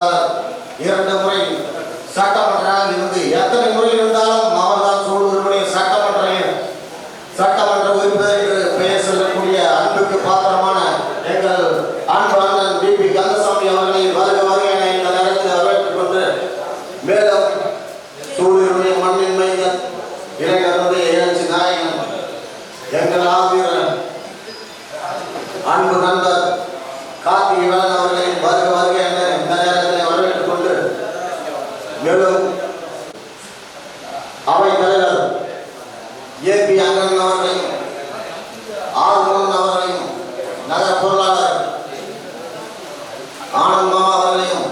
2 முறை சட்டமன்றம் இருந்து எத்தனை முறை இருந்தாலும் அவர்தான் சூழலுடைய சட்டமன்ற உறுப்பினர் என்று பெயர் சொல்லக்கூடிய அன்புக்கு பாத்திரமான எங்கள் அன்பு அண்ணன் பிபி கந்தசாமி அவர்களை வருக என இந்த நேரத்தில் வரவேற்றுக் கொண்டு மேலும் சூழலுடைய மண்ணின் மைந்தன் இளைஞருடைய எழுச்சி நாயகன் எங்கள் ஆவீரன் அன்பு நண்பர் கார்த்திகேயன் அவர்களை வருக என இந்த நேரத்தில் வரவேற்றுக் கொண்டு மேலும் அவை தலைவர் ஏபி அங்கன் அவர்களையும் ஆறுமுகன் அவர்களையும் நகர பொருளாளர் ஆனந்த் மாமா அவர்களையும்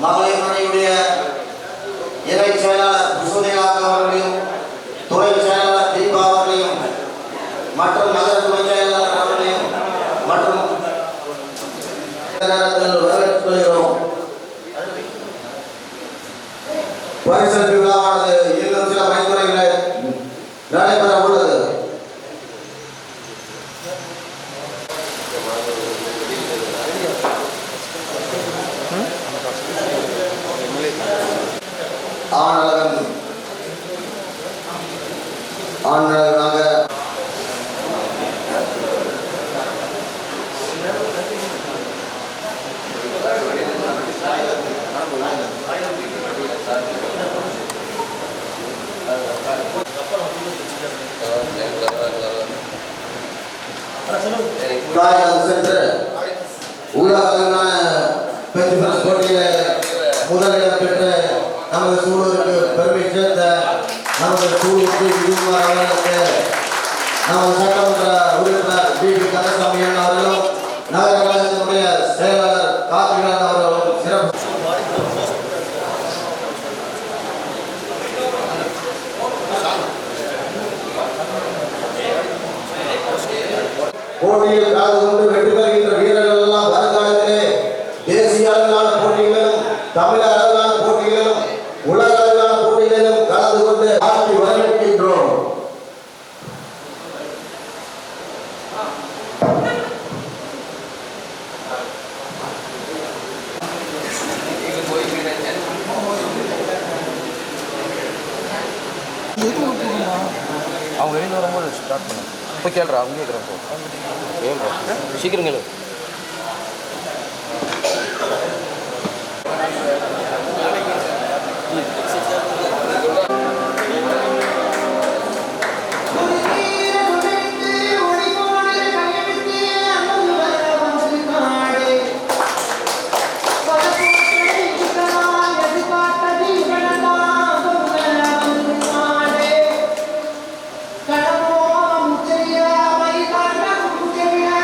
மகளிர் அணியுடைய இணை செயலாளர் சுசோதேகாக் அவர்களையும் துணை செயலாளர் தீபா அவர்களையும் மற்றும் நகர துணை செயலாளர் அவர்களையும் மற்றும் நேரத்தில் வரவேற்றுக் கொள்கிறோம். பரிசளிப்பு விழாவானது இன்னும் சில மணித்துறைகளில் நடைபெற உள்ளது. ஆண்களாக சென்று உலகளான போட்டியில் முதலிடம் பெற்று நமது சூழலுக்கு பெருமை சேர்ந்த நமது சூழலுக்கு அவர்களுக்கு நமது சட்டமன்ற உறுப்பினர் பிபி கந்தசாமி அவர்களும் நகர கழகத்தினுடைய செயலாளர் கார்த்திகேயன் அவர்களும் சிறப்பு போட்டியில் கலந்து கொண்டு வெற்றி பெறுகின்ற வீரர்கள் எல்லாம் வருங்காலத்திலே தேசிய அளவிலான போட்டிகளிலும் தமிழக அளவிலான போட்டிகளிலும் உலக அளவிலான போட்டிகளிலும் கலந்து கொண்டு ஆட்சி வரவேற்கின்றோம். அவங்க வெளியில் வரும்போது ஸ்டார்ட் பண்ண இப்போ கேள்றா அவங்க கேட்குறப்போ கேள்றா சீக்கிரம் கேளு. கடமோ முச்சரியா மை காட்ட முச்சரியா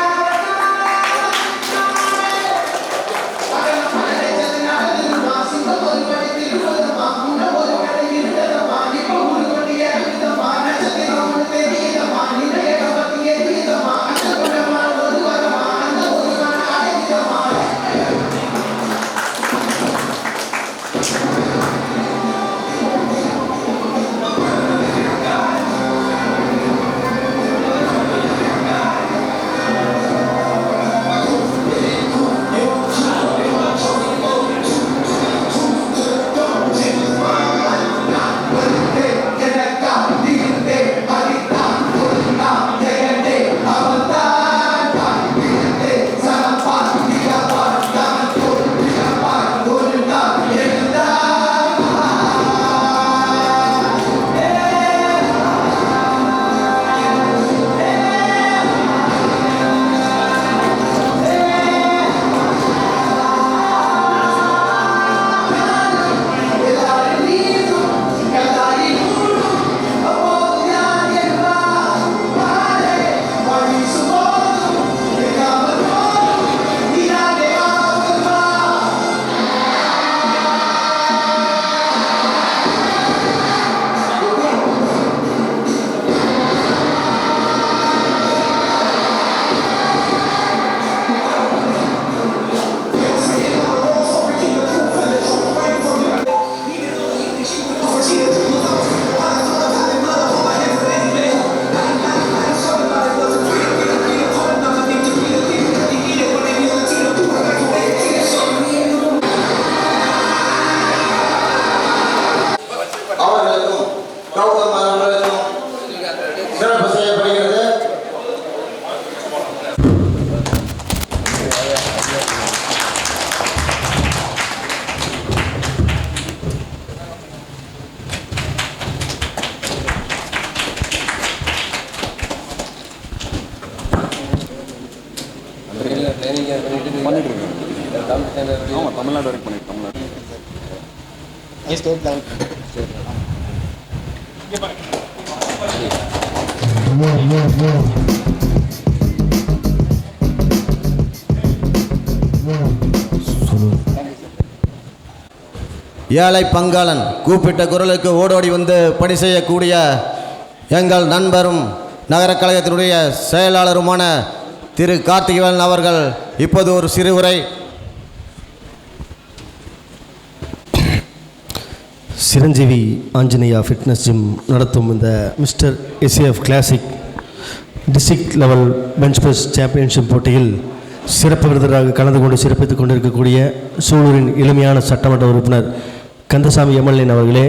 பண்ணிட்டு இருக்கேன். ஆமாம், தமிழ்நாடு வரைக்கும் பண்ணிட்டு தமிழ்நாடு ஸ்டேட் லெவல். ஏழை பங்காளன் கூப்பிட்ட குரலுக்கு ஓடோடி வந்து பணி செய்யக்கூடிய எங்கள் நண்பரும் நகர கழகத்தினுடைய செயலாளருமான திரு கார்த்திகேயன் அவர்கள் இப்போது ஒரு சிறு உரை. சிரஞ்சீவி ஆஞ்சநேயா ஃபிட்னஸ் ஜிம் நடத்தும் இந்த mister ACF classic district level bench press championship போட்டியில் சிறப்பு விருதராக கலந்து கொண்டு சிறப்பித்துக் கொண்டிருக்கக்கூடிய சூலூரின் எளிமையான சட்டமன்ற உறுப்பினர் கந்தசாமி எம்எல்ஏன் அவர்களே,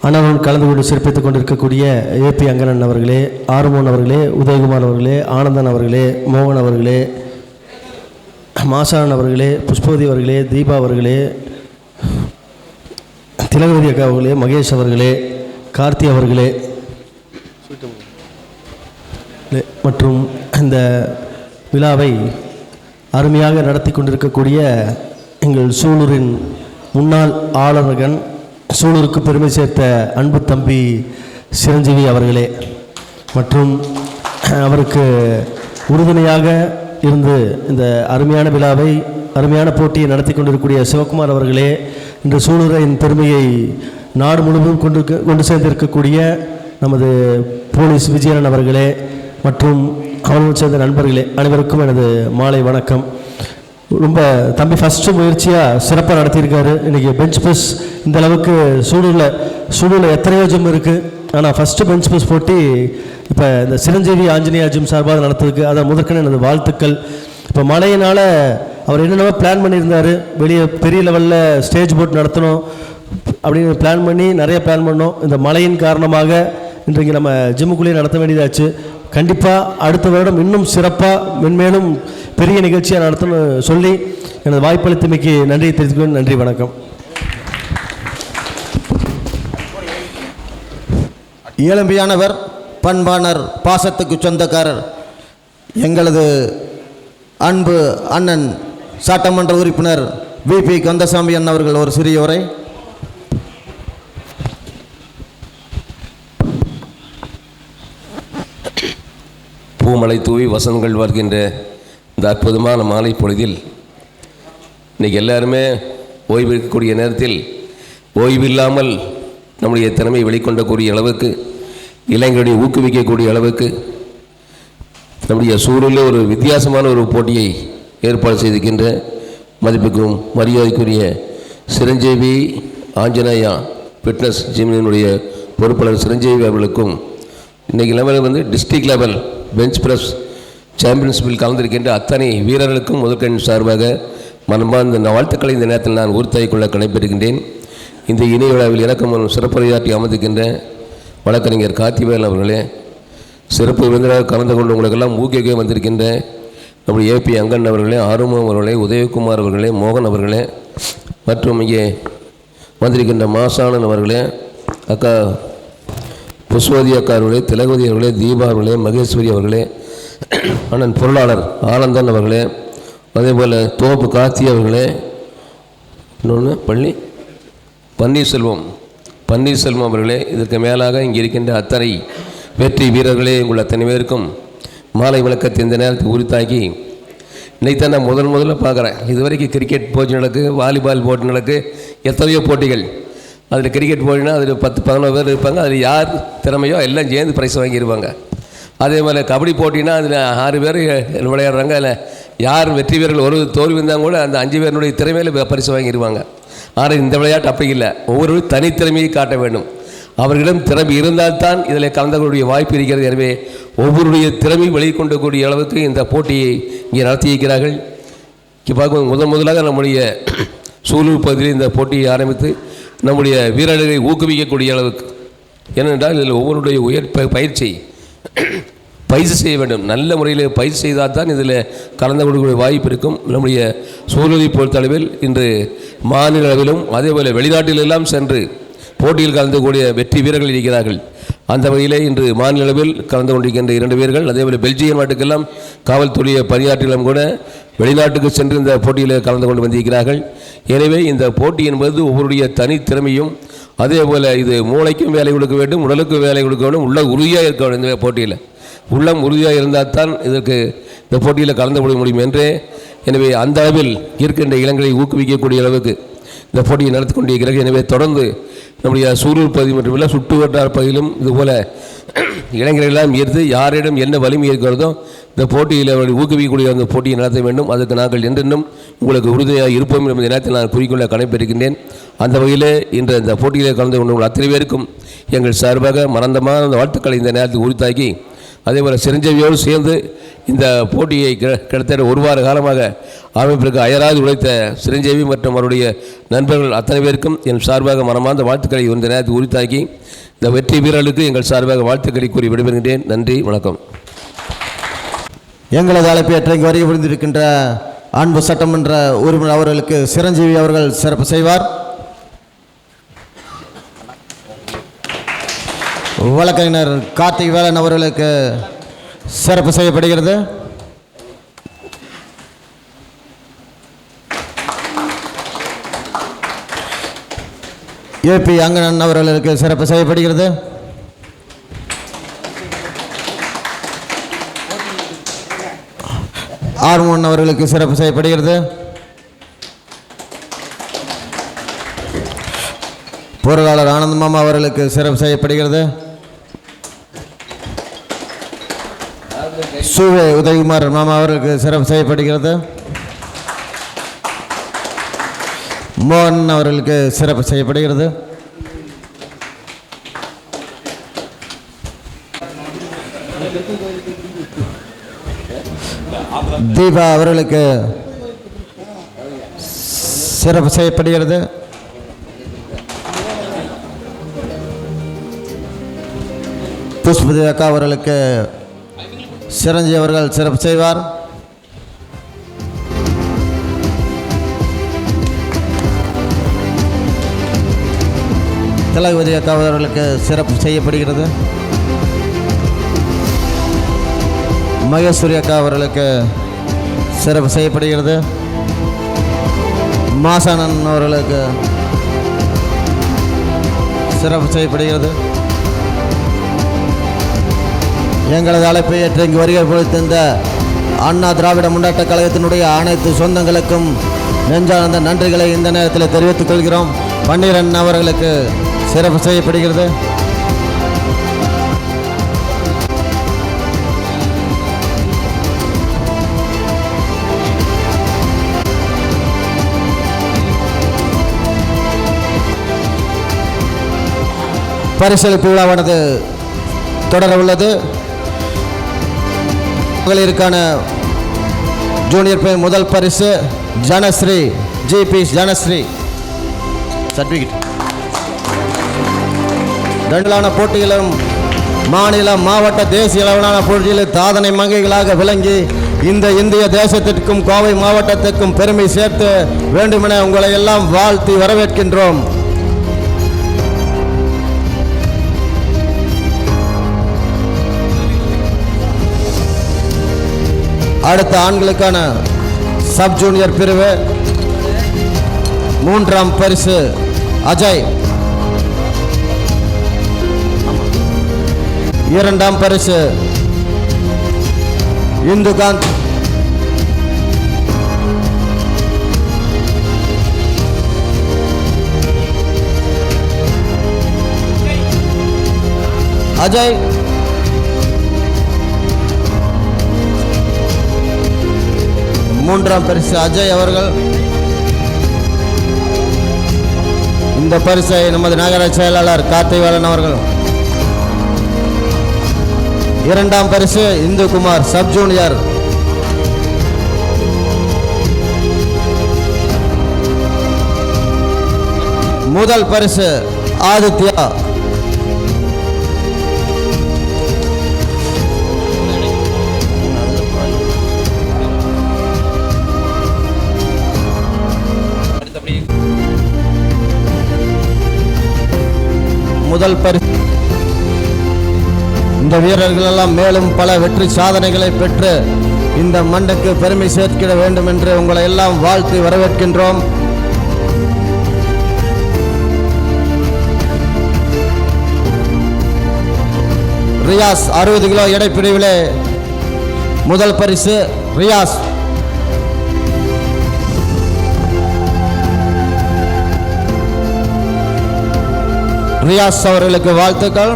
அண்ணனுடன் கலந்து கொண்டு சிறப்பித்துக் கொண்டிருக்கக்கூடிய ஏபி அங்கனன் அவர்களே, ஆறுமோன் அவர்களே, உதயகுமார் அவர்களே, ஆனந்தன் அவர்களே, மோகன் அவர்களே, மாசான் அவர்களே, புஷ்பவதி அவர்களே, தீபா அவர்களே, திலகவதி அக்கா அவர்களே, மகேஷ் அவர்களே, கார்த்தி அவர்களே மற்றும் இந்த விழாவை அருமையாக நடத்தி கொண்டிருக்கக்கூடிய எங்கள் சூலூரின் முன்னாள் ஆளுநர்கள், சூலூருக்கு பெருமை சேர்த்த அன்பு தம்பி சிரஞ்சீவி அவர்களே மற்றும் அவருக்கு உறுதுணையாக இருந்து இந்த அருமையான விழாவை அருமையான போட்டியை நடத்தி கொண்டிருக்கக்கூடிய சிவகுமார் அவர்களே, இன்று சூலூரின் பெருமையை நாடு முழுவதும் கொண்டு சேர்ந்திருக்கக்கூடிய நமது போலீஸ் விஜயன் அவர்களே மற்றும் அவர்களுடன் சேர்ந்த நண்பர்களே அனைவருக்கும் எனது மாலை வணக்கம். ரொம்ப தம்பி ஃபஸ்ட்டு முயற்சியாக சிறப்பாக நடத்தியிருக்காரு. இன்றைக்கி பெஞ்ச் ப்ரெஸ் இந்த அளவுக்கு சூலூரில் எத்தனையோ ஜிம் இருக்குது, ஆனால் ஃபஸ்ட்டு பெஞ்ச் ப்ரெஸ் போட்டி இப்போ இந்த சிரஞ்சீவி ஆஞ்சநேயா ஜிம் சார்பாக நடத்திருக்கு. அதை முதற்கன எனது வாழ்த்துக்கள். இப்போ மழையினால் அவர் என்னென்னவோ பிளான் பண்ணியிருந்தார், வெளியே பெரிய லெவலில் ஸ்டேஜ் போட்டு நடத்தணும் அப்படின்னு பிளான் பண்ணி நிறைய பிளான் பண்ணோம். இந்த மழையின் காரணமாக இன்றைக்கு நம்ம ஜிம்முக்குள்ளேயே நடத்த வேண்டியதாச்சு. கண்டிப்பாக அடுத்த வருடம் இன்னும் சிறப்பாக மென்மேலும் பெரிய நிகழ்ச்சியாக நடத்தணும்னு சொல்லி எனது வாய்ப்பளித்தமைக்கு நன்றியை தெரிவித்துக்கிறேன். நன்றி, வணக்கம். இளம்பியானவர், பண்பானர், பாசத்துக்கு சொந்தக்காரர் எங்களது அன்பு அண்ணன் சட்டமன்ற உறுப்பினர் விபி கந்தசாமி அண்ணன் அவர்கள் ஒரு சிறிய உரை. பூமலை தூவி வசந்தங்கள் வருகின்ற இந்த அற்புதமான மாலை பொழுதில் இன்றைக்கி எல்லாருமே ஓய்வு இருக்கக்கூடிய நேரத்தில் ஓய்வு இல்லாமல் நம்முடைய திறமையை வெளிக்கொண்டக்கூடிய அளவுக்கு, இளைஞர்களை ஊக்குவிக்கக்கூடிய அளவுக்கு நம்முடைய சூழலில் ஒரு வித்தியாசமான ஒரு போட்டியை ஏற்பாடு செய்திருக்கின்ற மதிப்புக்கும் மரியாதைக்குரிய சிரஞ்சீவி ஆஞ்சநேயா ஃபிட்னஸ் ஜிம்மினுடைய பொறுப்பாளர் சிரஞ்சீவி அவர்களுக்கும் இன்றைக்கி லெவலில் டிஸ்ட்ரிக்ட் லெவல் பெஞ்ச் பிரஸ் சாம்பியன்ஷிப்பில் கலந்திருக்கின்ற அத்தனை வீரர்களுக்கும் முதற்கண் சார்பாக மனமார்ந்த வாழ்த்துக்களை இந்த நேரத்தில் நான் உறுத்தாய் கொள்ள கடைபெறுகின்றேன். இந்த இணைய விழாவில் இறக்கம் சிறப்புரையாற்றி அமர்ந்திருக்கின்ற வழக்கறிஞர் கார்த்திகேயன் அவர்களே, சிறப்பு விருந்தினராக கலந்து கொண்டு உங்களுக்கெல்லாம் ஊக்குவிக்க வந்திருக்கின்ற நம்முடைய ஏபி அங்கன் அவர்களே, ஆறுமுகம் அவர்களே, உதயகுமார் அவர்களே, மோகன் அவர்களே மற்றும் இங்கே வந்திருக்கின்ற மாசானன் அவர்களே, அக்கா புஷ்பவதி அக்கா அவர்களே, திலகவதி அவர்களே, தீபா அவர்களே, மகேஸ்வரி அவர்களே, அண்ணன் பொருளாளர் ஆனந்தன் அவர்களே, அதேபோல் தோப்பு கார்த்தி அவர்களே, இன்னொன்று பன்னீர்செல்வம் அவர்களே, இதற்கு மேலாக இங்கே இருக்கின்ற அத்தனை வெற்றி வீரர்களே, உங்கள் அத்தனை பேருக்கும் மாலை விளக்கத்தை இந்த நேரத்தை உரித்தாக்கி இன்றைத்தான் நான் முதல்ல பார்க்குறேன். இது வரைக்கும் கிரிக்கெட் போட்டி நடக்கு, வாலிபால் போட்டி நடக்கு, எத்தனையோ போட்டிகள். அதில் கிரிக்கெட் போட்டினா அதில் 10-11 பேர் இருப்பாங்க. அதில் யார் திறமையோ எல்லாம் சேர்ந்து ப்ரைஸ் வாங்கிடுவாங்க. அதே மாதிரி கபடி போட்டினா அதில் 6 பேர் விளையாடுறாங்க. அதில் யார் வெற்றி வீரர்கள் ஒரு தோல்வி இருந்தால் கூட அந்த 5 பேருடைய திறமையில் பரிசு வாங்கிடுவாங்க. ஆனால் இந்த விளையாட்டு அப்படி இல்லை, ஒவ்வொரு தனித்திறமையை காட்ட வேண்டும். அவர்களிடம் திறமை இருந்தால்தான் இதில் கலந்துக்கூடிய வாய்ப்பு இருக்கிறது. எனவே ஒவ்வொருடைய திறமையை வெளிக்கொண்டக்கூடிய அளவுக்கு இந்த போட்டியை இங்கே நடத்தியிருக்கிறார்கள். பார்க்க முதலாக நம்முடைய சூலூர் பகுதியில் இந்த போட்டியை ஆரம்பித்து நம்முடைய வீரர்களை ஊக்குவிக்கக்கூடிய அளவுக்கு, ஏனென்றால் இதில் ஒவ்வொருடைய பயிற்சி செய்ய வேண்டும். நல்ல முறையில் பயிற்சி செய்தால் தான் இதில் கலந்து கொள்ளக்கூடிய வாய்ப்பு இருக்கும். நம்முடைய சூழலை பொறுத்தளவில் இன்று மாநில அளவிலும் அதேபோல் வெளிநாட்டிலெல்லாம் சென்று போட்டியில் கலந்து கூடிய வெற்றி வீரர்கள் இருக்கிறார்கள். அந்த வகையில் இன்று மாநில அளவில் கலந்து கொண்டிருக்கின்ற 2 வீரர்கள், அதேபோல் பெல்ஜியம் நாட்டுக்கெல்லாம் காவல்துறையை பணியாற்றிலும் கூட வெளிநாட்டுக்கு சென்று இந்த போட்டியில் கலந்து கொண்டு வந்திருக்கிறார்கள். எனவே இந்த போட்டி என்பது ஒவ்வொருடைய தனித்திறமையும், அதே போல் இது மூளைக்கும் வேலை கொடுக்க வேண்டும், உடலுக்கும் வேலை கொடுக்க வேண்டும், உள்ள உறுதியாக இருக்க வேண்டும். இந்த போட்டியில் உள்ளம் உறுதியாக இருந்தால் தான் இதற்கு இந்த போட்டியில் கலந்து கொள்ள முடியும் என்றே. எனவே அந்த அளவில் இருக்கின்ற இளங்களை ஊக்குவிக்கக்கூடிய அளவுக்கு இந்த போட்டியை நடத்தி கொண்டிருக்கிறார்கள். எனவே தொடர்ந்து நம்முடைய சூலூர் பகுதி மட்டுமில்லை, சுற்று வட்டார பகுதியிலும் இதுபோல் இளைஞர்களெல்லாம் ஈர்த்து யாரிடம் என்ன வலிமை இருக்கிறதோ இந்த போட்டியில் ஊக்குவிக்கக்கூடிய அந்த போட்டியை நடத்த வேண்டும். அதுக்கு நாங்கள் என்றென்றும் உங்களுக்கு உறுதியாக இருப்போம் என்பதை நேரத்தில் நான் குறிக்கொள்ள கடைப்பிடிக்கின்றேன். அந்த வகையில் இன்று இந்த போட்டியில் கலந்து கொண்டு அத்தனை பேருக்கும் எங்கள் சார்பாக மறந்தமான அந்த வாழ்த்துக்களை இந்த நேரத்தில் உரித்தாக்கி, அதேபோல் சிரஞ்சீவியோடு சேர்ந்து இந்த போட்டியை கிட்டத்தட்ட ஒரு வார காலமாக அமைப்பிற்கு அயராது உழைத்த சிரஞ்சீவி மற்றும் அவருடைய நண்பர்கள் அத்தனை பேருக்கும் என் சார்பாக மனமார்ந்த வாழ்த்துக்களை இந்த நேரத்தில் உரித்தாக்கி இந்த வெற்றி வீரர்களுக்கு எங்கள் சார்பாக வாழ்த்துக்களை கூறி விடைபெறுகின்றேன். நன்றி, வணக்கம். எங்களது அழைப்பை ஏற்று இங்கு வருகை புரிந்திருக்கின்ற அன்பு சட்டமன்ற உறுப்பினர் அவர்களுக்கு சிரஞ்சீவி அவர்கள் சிறப்பு செய்வார். வழக்கறிஞர் கார்த்திக் வேலன் அவர்களுக்கு சிறப்பு செய்யப்படுகிறது. ஏபி அங்கனன் அவர்களுக்கு சிறப்பு செய்யப்படுகிறது. ஆர்மோன் அவர்களுக்கு சிறப்பு செய்யப்படுகிறது. பொருளாளர் ஆனந்த் மாமா அவர்களுக்கு சிறப்பு செய்யப்படுகிறது. சுவே உதயகுமார் மாமா அவர்களுக்கு சிறப்பு செய்யப்படுகிறது. மோகன் அவர்களுக்கு சிறப்பு செய்யப்படுகிறது. தீபா அவர்களுக்கு சிறப்பு செய்யப்படுகிறது. புஷ்பதி அக்கா அவர்களுக்கு சிரஞ்சி அவர்கள் சிறப்பு செய்வார். திலகவதி அக்கா அவர்களுக்கு சிறப்பு செய்யப்படுகிறது. மகேஸ்வரி அக்கா அவர்களுக்கு சிறப்பு செய்யப்படுகிறது. மாசானன் அவர்களுக்கு சிறப்பு செய்யப்படுகிறது. எங்களது அழைப்பை ஏற்று இங்கு வருகை பொறுத்திருந்த அண்ணா திராவிட முன்னேற்ற கழகத்தினுடைய அனைத்து சொந்தங்களுக்கும் நெஞ்சார்ந்த நன்றிகளை இந்த நேரத்தில் தெரிவித்துக் கொள்கிறோம். பன்னீரன் அவர்களுக்கு சிறப்பு செய்யப்படுகிறது. பரிசளிப்பு விழாவானது தொடர உள்ளது. மகளிருக்கான ஜூனியர் பை முதல் பரிசு ஜனஸ்ரீ ஜிபி ஜனஸ்ரீ சர்டிஃபிகேட். ரெண்டான போட்டிகளும் மாநில மாவட்ட தேசிய அளவிலான போட்டிகளில் சாதனை மங்கைகளாக விளங்கி இந்த இந்திய தேசத்திற்கும் கோவை மாவட்டத்திற்கும் பெருமை சேர்த்து வேண்டுமென உங்களை எல்லாம் வாழ்த்தி வரவேற்கின்றோம். அடுத்த ஆண்களுக்கான சப் ஜூனியர் பிரிவு மூன்றாம் பரிசு அஜய், இரண்டாம் பரிசு இந்துகாந்த், அஜய் மூன்றாம் பரிசு அஜய் அவர்கள். இந்த பரிசை நமது நகர செயலாளர் கார்த்திவேலன் அவர்கள். இரண்டாம் பரிசு இந்துகுமார் சப் ஜூனியர். முதல் பரிசு ஆதித்யா. முதல் பரிசு. இந்த வீரர்கள் எல்லாம் மேலும் பல வெற்றி சாதனைகளை பெற்று இந்த மண்ணுக்கு பெருமை சேர்க்கிட வேண்டும் என்று உங்களை எல்லாம் வாழ்த்து வரவேற்கின்றோம். ரியாஸ் 60 கிலோ எடை பிரிவிலே முதல் பரிசு ரியாஸ் அவர்களுக்கு வாழ்த்துக்கள்.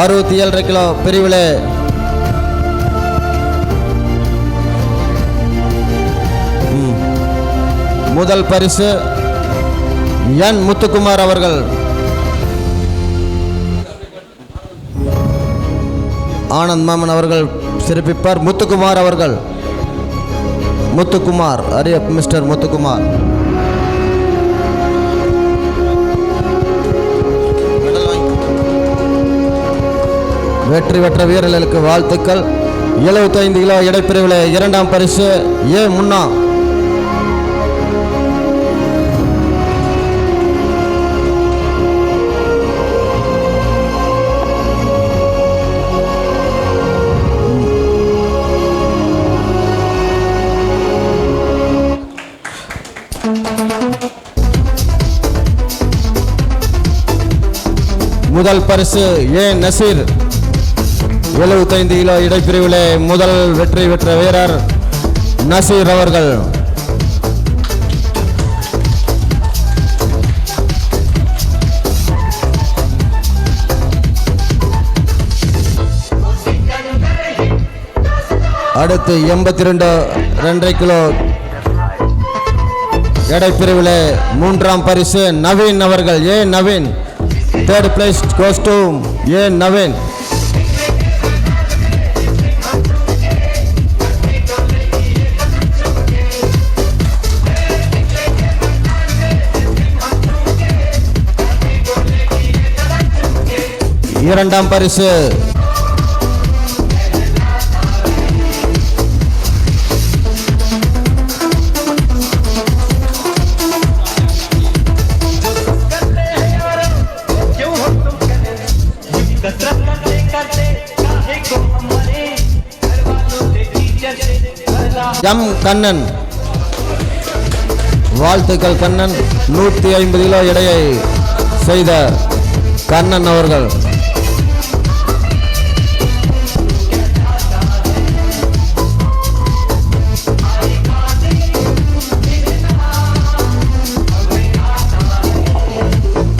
67 கிலோ பிரிவிலே முதல் பரிசு என் முத்துக்குமார் அவர்கள். ஆனந்த் மாமன் அவர்கள் சிறப்பிப்பார். முத்துக்குமார் அவர்கள். முத்துக்குமார் அரிய மிஸ்டர் முத்துக்குமார். வெற்றி பெற்ற வீரர்களுக்கு வாழ்த்துக்கள். 75 கிலோ எடைப்பிரிவில் இரண்டாம் பரிசு ஏ முன்னா. முதல் பரிசு ஏ நசீர். 75 கிலோ இடைப்பிரிவிலே முதல் வெற்றி பெற்ற வீரர் நசீர் அவர்கள். அடுத்து 82 கிலோ எடைப்பிரிவிலே மூன்றாம் பரிசு நவீன் அவர்கள். ஏ Naveen. Third place goes to ஏ நவீன். இரண்டாம் பரிசு எம் கண்ணன். வாழ்த்துக்கள் கண்ணன். 150 கிலோ எடையை செய்த கண்ணன் அவர்கள்.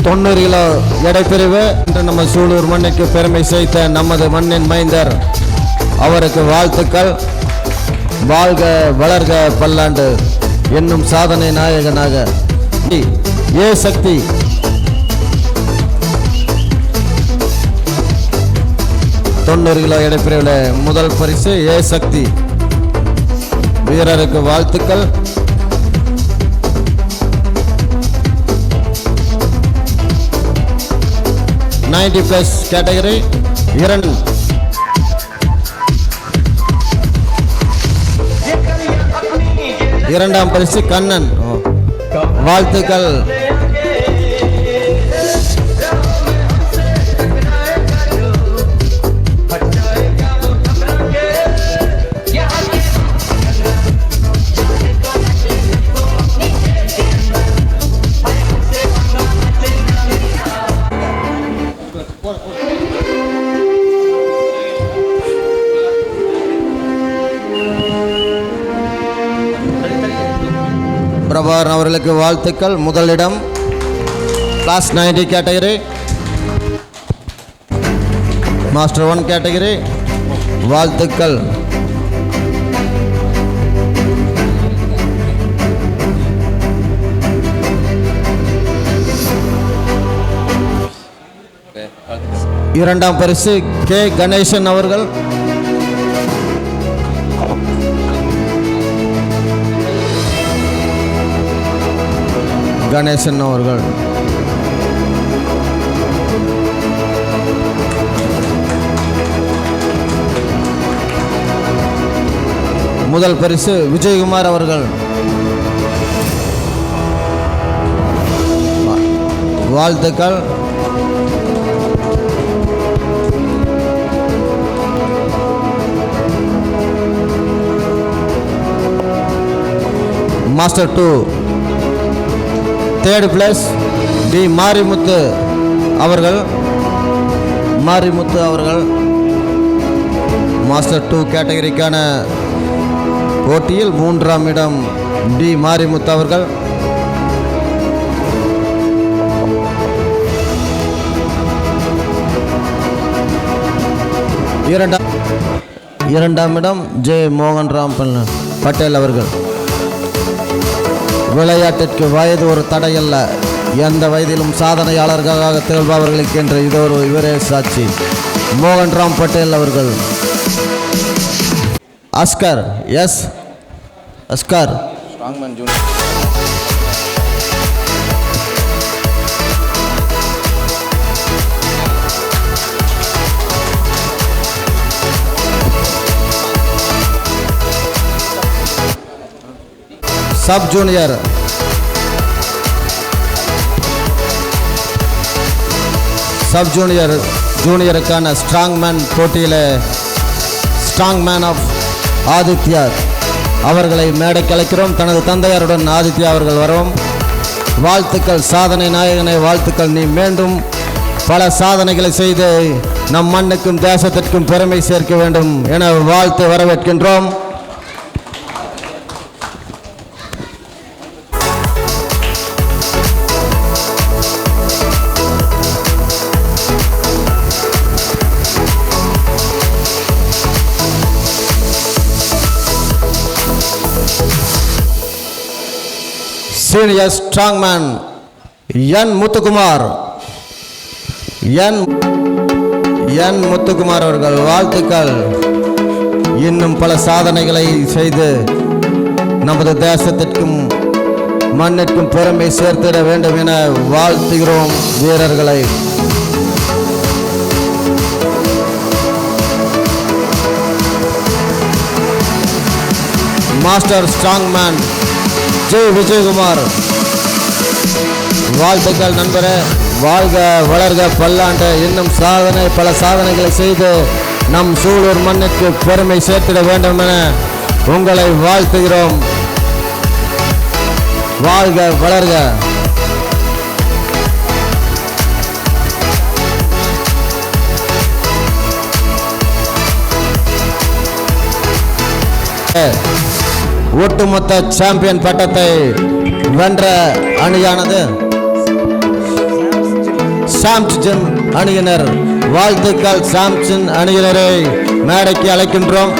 தொண்ணூறு கிலோ எடைப்பிரிவு இன்று நம்ம சூலூர் மண்ணுக்கு பெருமை சேர்த்த நமது மண்ணின் மைந்தர் அவருக்கு வாழ்த்துக்கள். வாழ்க வளர்க பல்லாண்டு என்னும் சாதனை நாயகனாக ஏ சக்தி. தொண்ணூறு கிலோ எடைப்பிரிவில் முதல் பரிசு ஏ சக்தி வீரருக்கு வாழ்த்துக்கள். +90 கேட்டகரி இரண்டாம் பரிசு கண்ணன். வாழ்த்துக்கள். பிரபாகரன் அவர்களுக்கு வாழ்த்துக்கள். முதலிடம் +90 கேட்டகரி மாஸ்டர் 1 கேட்டகரி வாழ்த்துக்கள். இரண்டாம் பரிசு கே கணேசன் அவர்கள். கணேசன் அவர்கள். முதல் பரிசு விஜயகுமார் அவர்கள். வாழ்த்துக்கள். Master 2 third place T Marimuthu அவர்கள் மாஸ்டர் 2 கேட்டகரிக்கான போட்டியில் 3ஆம் இடம் டி மாரிமுத்து அவர்கள். இரண்டாம் இடம் ஜே மோகன்ராம் பட்டேல் அவர்கள். விளையாட்டிற்கு வயது ஒரு தடையல்ல, எந்த வயதிலும் சாதனையாளர்களாக திகழ்பவர்களுக்கு என்று இவரே சாட்சி. மோகன்ராம் பட்டேல் அவர்கள். அஸ்கர் ஸ்ட்ராங்மேன் ஜூனியர். சப் ஜூனியருக்கான ஸ்ட்ராங்மேன் போட்டியில் ஸ்ட்ராங்மேன் ஆஃப் ஆதித்யா அவர்களை மேடைக்கு அழைக்கிறோம். தனது தந்தையாருடன் ஆதித்யா அவர்கள் வரவும். வாழ்த்துக்கள் சாதனை நாயகனை, வாழ்த்துக்கள். நீ மீண்டும் பல சாதனைகளை செய்து நம் மண்ணுக்கும் தேசத்திற்கும் பெருமை சேர்க்க வேண்டும் என வாழ்த்து வரவேற்கின்றோம். சீனியர் ஸ்ட்ராங்மேன் என் முத்துக்குமார் அவர்கள், வாழ்த்துக்கள். இன்னும் பல சாதனைகளை செய்து நமது தேசத்திற்கும் மண்ணிற்கும் பெருமை சேர்த்திட வேண்டும் என வாழ்த்துகிறோம் வீரர்களை. மாஸ்டர் ஸ்ட்ராங்மேன் ஜே விஜயகுமார், வாழ்த்துக்கள் நண்பரே. வாழ்க வளர்க பல்லாண்டு. இன்னும் பல சாதனைகளை செய்து நம் சூலூர் மண்ணிற்கு பெருமை சேர்த்திட வேண்டும் என உங்களை வாழ்த்துகிறோம். வாழ்க வளர்க. ஒட்டுமொத்த சாம்பியன் பட்டத்தை வென்ற அணியானது சாம்சன் அணியினர். வாழ்த்துக்கள் சாம்சன் அணியினரை மேடைக்கு அழைக்கின்றோம்.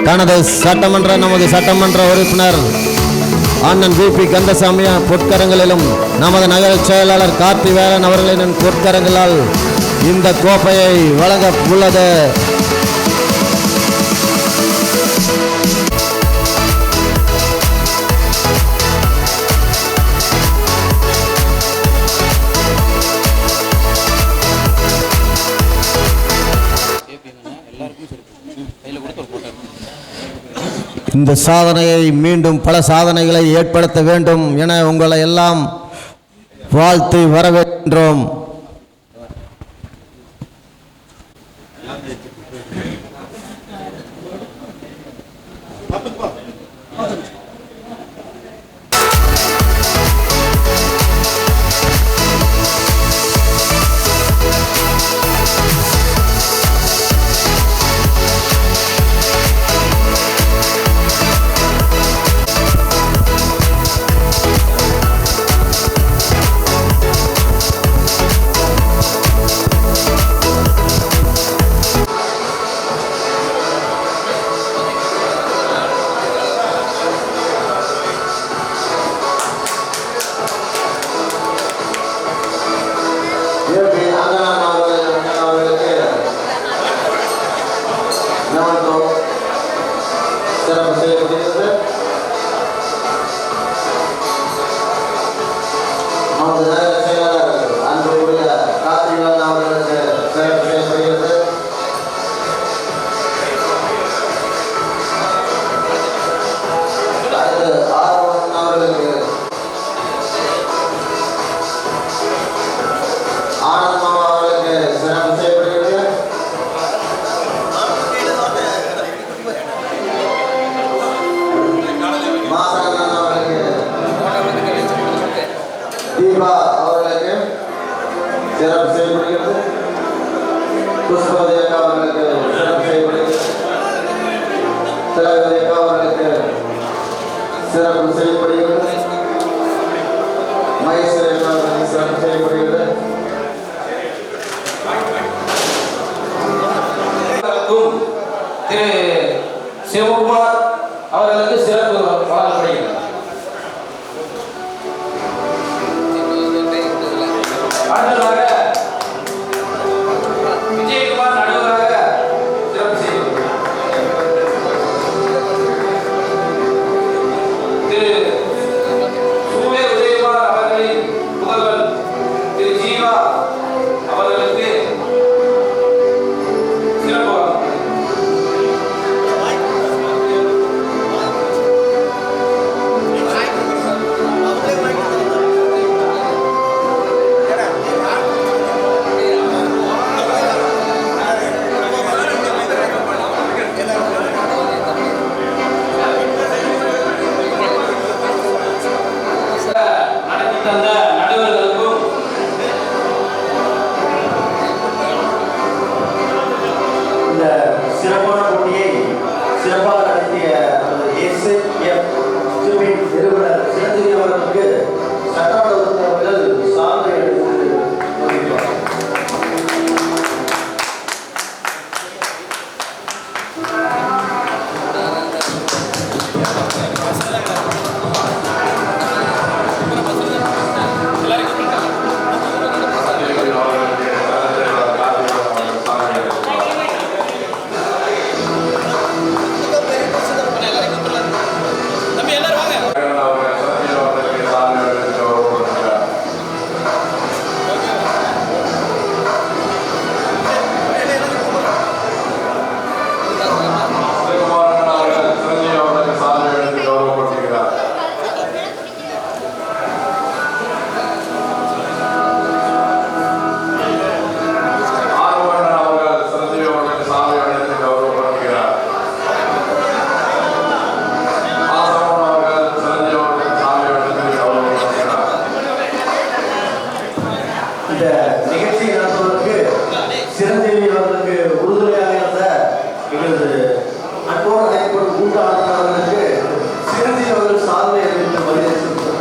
நமது சட்டமன்ற உறுப்பினர் அண்ணன் விபி கந்தசாமி பொற்கரங்களிலும் நமது நகர செயலாளர் கார்த்திவேலன் அவர்களின் பொற்கரங்களால் இந்த கோப்பையை வழங்க உள்ளது. இந்த சாதனையை மீண்டும் பல சாதனைகளை ஏற்படுத்த வேண்டும் என உங்களை எல்லாம் வாழ்த்து வரவேற்கின்றோம். புஷ்பவதி அக்கா அவர்களுக்கு சிறப்பு செய்யப்படுகிறது. திலகவதி அக்கா அவர்களுக்கு சிறப்பு செய்யப்படுகிறது. மகேஸ்வரி அக்கா அவர்களுக்கு சிறப்பு செய்யப்படுகிறது. திரு சிவகுமார் அவர்களுக்கு சிறப்பு வழங்கப்படுகிறது. அடுத்ததாக விஜயகுமார் நடுவராக சிறப்பு செய்யப்படுகிறார். திரு சூவே உதயகுமார் அவர்களின் புதல்வன் திரு ஜீவா அவர்களுக்கு சிறப்பு நடத்தி தந்த நடுவர்களுக்கும் இந்த சிறப்பான போட்டியை சிறப்பாக நடத்திய ஏஎஸ்எஃப் நிறுவனர் சிரஞ்சீவி அவர்களுக்கு சட்டமன்ற உறுப்பினர்கள் சான்று எடுத்து வருகிறார். இந்த நிகழ்ச்சியை நடத்துவதற்கு சிரஞ்சீவி அவர்களுக்கு உறுதுணையாக இருந்த எங்களது அன்போடு அழைக்கப்படும் கூட்டாளர் அவர்களுக்கு சிரஞ்சீவி அவர்கள் சாதனை அறிவித்து மரியாதை செலுத்துகிறார்.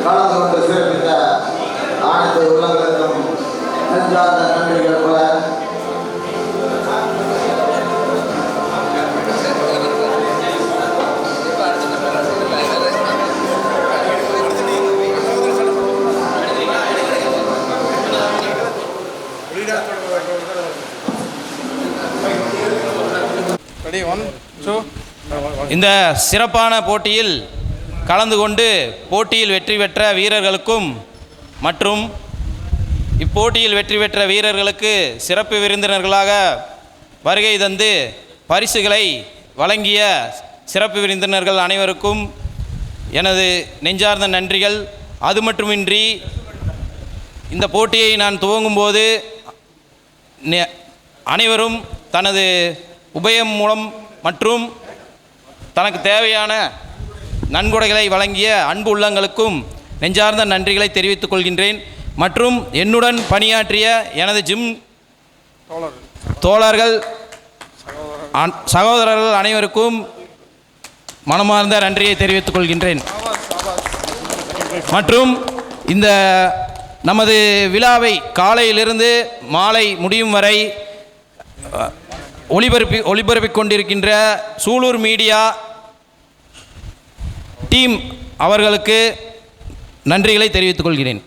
கலந்து கொண்டு சிறப்பித்த அனைத்து உள்ளங்களுக்கும் நெஞ்சார்ந்த நன்றிகள் பல. இந்த சிறப்பான போட்டியில் கலந்து கொண்டு போட்டியில் வெற்றி பெற்ற வீரர்களுக்கும் மற்றும் இப்போட்டியில் வெற்றி பெற்ற வீரர்களுக்கு சிறப்பு விருந்தினர்களாக வருகை தந்து பரிசுகளை வழங்கிய சிறப்பு விருந்தினர்கள் அனைவருக்கும் எனது நெஞ்சார்ந்த நன்றிகள். அது மட்டுமின்றி இந்த போட்டியை நான் துவங்கும்போது அனைவரும் தனது உபயம் மூலம் மற்றும் தனக்கு தேவையான நன்கொடைகளை வழங்கிய அன்பு உள்ளங்களுக்கும் நெஞ்சார்ந்த நன்றிகளை தெரிவித்துக் கொள்கின்றேன். மற்றும் என்னுடன் பணியாற்றிய எனது ஜிம் தோழர்கள் சகோதரர்கள் அனைவருக்கும் மனமார்ந்த நன்றியை தெரிவித்துக் கொள்கின்றேன். மற்றும் இந்த நமது விழாவை காலையிலிருந்து மாலை முடியும் வரை ஒளிபரப்பிக் கொண்டிருக்கின்ற சூலூர் மீடியா டீம் அவர்களுக்கு நன்றிகளை தெரிவித்துக் கொள்கிறேன்.